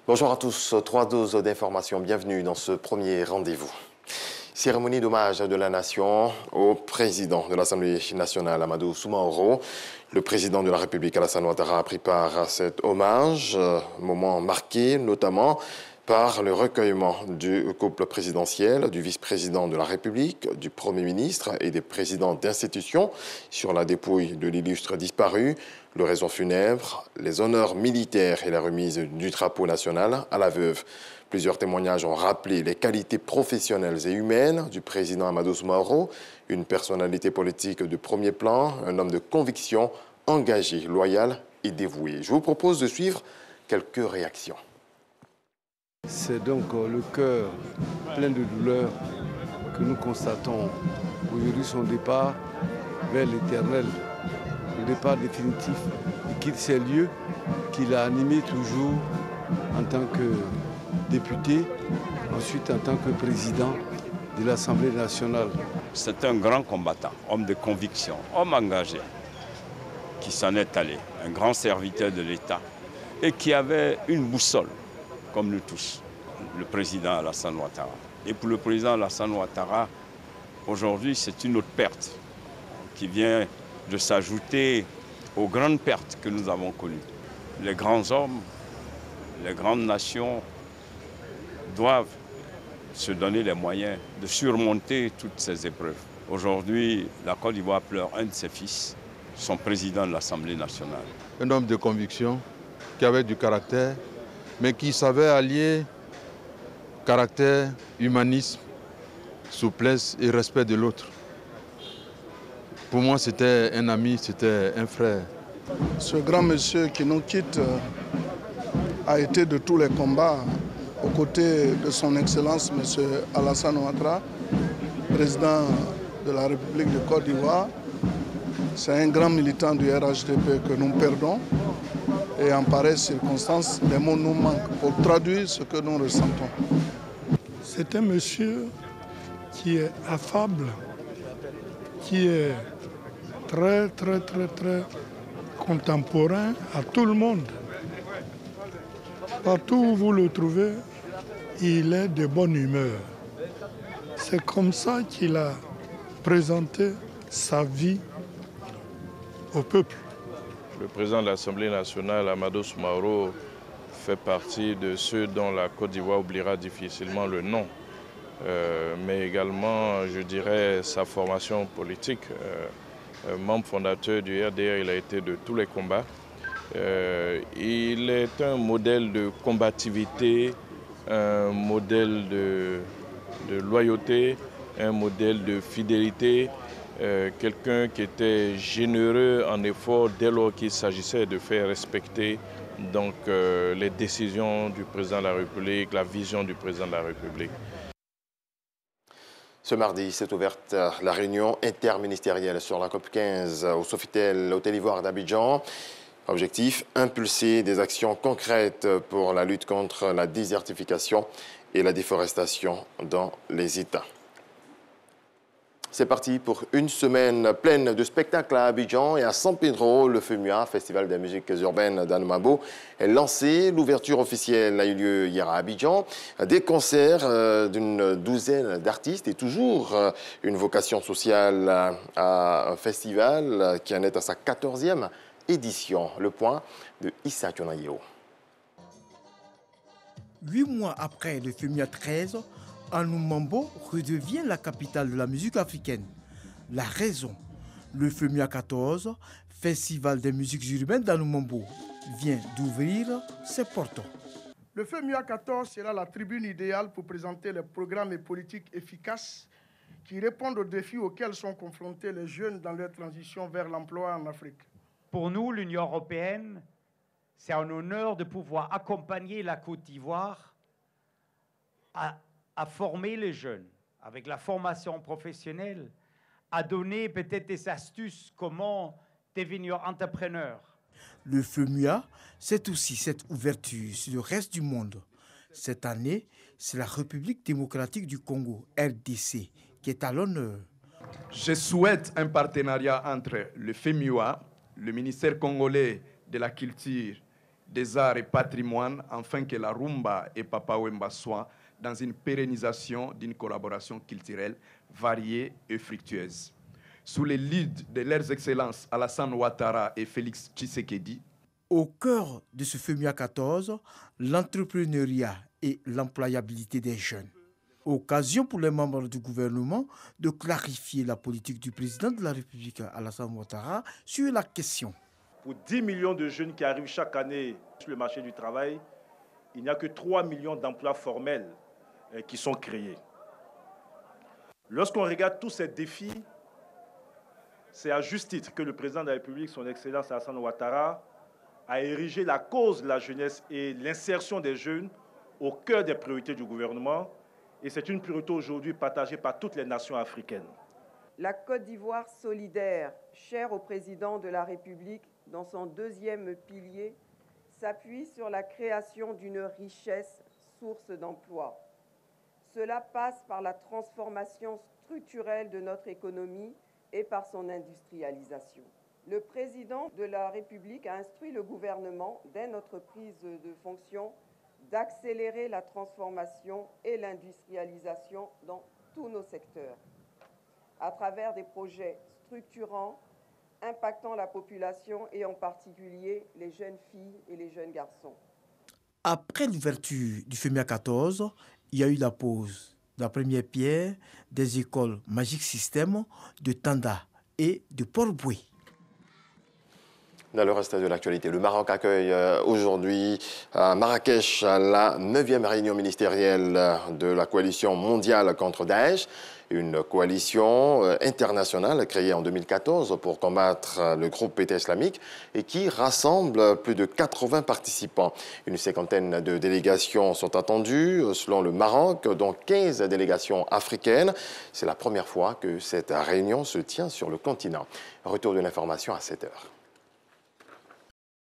Bonjour à tous, 3 doses d'informations, bienvenue dans ce premier rendez-vous. Cérémonie d'hommage de la nation au président de l'Assemblée nationale, Amadou Soumaoro. Le président de la République, Alassane Ouattara, a pris part à cet hommage, moment marqué notamment par le recueillement du couple présidentiel, du vice-président de la République, du Premier ministre et des présidents d'institutions sur la dépouille de l'illustre disparu, l'oraison funèbre, les honneurs militaires et la remise du drapeau national à la veuve. Plusieurs témoignages ont rappelé les qualités professionnelles et humaines du président Amadou Soumaoro, une personnalité politique de premier plan, un homme de conviction, engagé, loyal et dévoué. Je vous propose de suivre quelques réactions. C'est donc le cœur plein de douleur que nous constatons aujourd'hui son départ vers l'éternel, le départ définitif. Il quitte ces lieux qu'il a animés toujours en tant que député, ensuite en tant que président de l'Assemblée nationale. C'est un grand combattant, homme de conviction, homme engagé, qui s'en est allé, un grand serviteur de l'État et qui avait une boussole, comme nous tous, le président Alassane Ouattara. Et pour le président Alassane Ouattara, aujourd'hui, c'est une autre perte qui vient de s'ajouter aux grandes pertes que nous avons connues. Les grands hommes, les grandes nations doivent se donner les moyens de surmonter toutes ces épreuves. Aujourd'hui, la Côte d'Ivoire pleure un de ses fils, son président de l'Assemblée nationale. Un homme de conviction, qui avait du caractère, mais qui savait allier caractère, humanisme, souplesse et respect de l'autre. Pour moi, c'était un ami, c'était un frère. Ce grand monsieur qui nous quitte a été de tous les combats aux côtés de son Excellence, M. Alassane Ouattara, président de la République de Côte d'Ivoire. C'est un grand militant du RHDP que nous perdons. Et en pareille circonstance, les mots nous manquent pour traduire ce que nous ressentons. C'est un monsieur qui est affable, qui est très contemporain à tout le monde. Partout où vous le trouvez, il est de bonne humeur. C'est comme ça qu'il a présenté sa vie au peuple. Le président de l'Assemblée nationale, Amadou Soumaoro, fait partie de ceux dont la Côte d'Ivoire oubliera difficilement le nom, mais également, je dirais, sa formation politique. Membre fondateur du RDR, il a été de tous les combats. Il est un modèle de combativité, un modèle de loyauté, un modèle de fidélité, quelqu'un qui était généreux en effort dès lors qu'il s'agissait de faire respecter donc, les décisions du président de la République, la vision du président de la République. Ce mardi s'est ouverte la réunion interministérielle sur la COP15 au Sofitel, Hôtel Ivoire d'Abidjan. Objectif, impulser des actions concrètes pour la lutte contre la désertification et la déforestation dans les États. C'est parti pour une semaine pleine de spectacles à Abidjan et à San Pedro. Le FEMUA, Festival des musiques urbaines d'Anoumabo, est lancé. L'ouverture officielle a eu lieu hier à Abidjan. Des concerts d'une douzaine d'artistes et toujours une vocation sociale à un festival qui en est à sa 14e édition. Le point de Issa Tionayeo. 8 mois après le FEMUA 13, Anoumabo redevient la capitale de la musique africaine. La raison, le FEMUA 14, Festival des musiques urbaines d'Anoumabo, vient d'ouvrir ses portes. Le FEMUA 14 sera la tribune idéale pour présenter les programmes et politiques efficaces qui répondent aux défis auxquels sont confrontés les jeunes dans leur transition vers l'emploi en Afrique. Pour nous, l'Union européenne, c'est un honneur de pouvoir accompagner la Côte d'Ivoire à former les jeunes avec la formation professionnelle, à donner peut-être des astuces comment devenir entrepreneur. Le FEMUA, c'est aussi cette ouverture sur le reste du monde. Cette année, c'est la République démocratique du Congo, RDC, qui est à l'honneur. Je souhaite un partenariat entre le FEMUA, le ministère congolais de la Culture, des arts et patrimoine, afin que la rumba et Papa Wemba soient dans une pérennisation d'une collaboration culturelle variée et fructueuse. Sous les leads de leurs excellences Alassane Ouattara et Félix Tshisekedi, au cœur de ce FEMIA 14, l'entrepreneuriat et l'employabilité des jeunes. Occasion pour les membres du gouvernement de clarifier la politique du président de la République Alassane Ouattara sur la question. Pour 10 millions de jeunes qui arrivent chaque année sur le marché du travail, il n'y a que 3 millions d'emplois formels qui sont créés. Lorsqu'on regarde tous ces défis, c'est à juste titre que le président de la République, son Excellence Alassane Ouattara, a érigé la cause de la jeunesse et l'insertion des jeunes au cœur des priorités du gouvernement. Et c'est une priorité aujourd'hui partagée par toutes les nations africaines. La Côte d'Ivoire solidaire, chère au président de la République, dans son deuxième pilier, s'appuie sur la création d'une richesse source d'emploi. Cela passe par la transformation structurelle de notre économie et par son industrialisation. Le président de la République a instruit le gouvernement, dès notre prise de fonction, d'accélérer la transformation et l'industrialisation dans tous nos secteurs, à travers des projets structurants impactant la population et en particulier les jeunes filles et les jeunes garçons. Après l'ouverture du FEMIA 14, il y a eu la pose de la première pierre des écoles Magic System de Tanda et de Port-Boué. Dans le reste de l'actualité, le Maroc accueille aujourd'hui à Marrakech la 9e réunion ministérielle de la coalition mondiale contre Daesh, une coalition internationale créée en 2014 pour combattre le groupe État islamique et qui rassemble plus de 80 participants. Une cinquantaine de délégations sont attendues selon le Maroc, dont 15 délégations africaines. C'est la première fois que cette réunion se tient sur le continent. Retour de l'information à 7 h.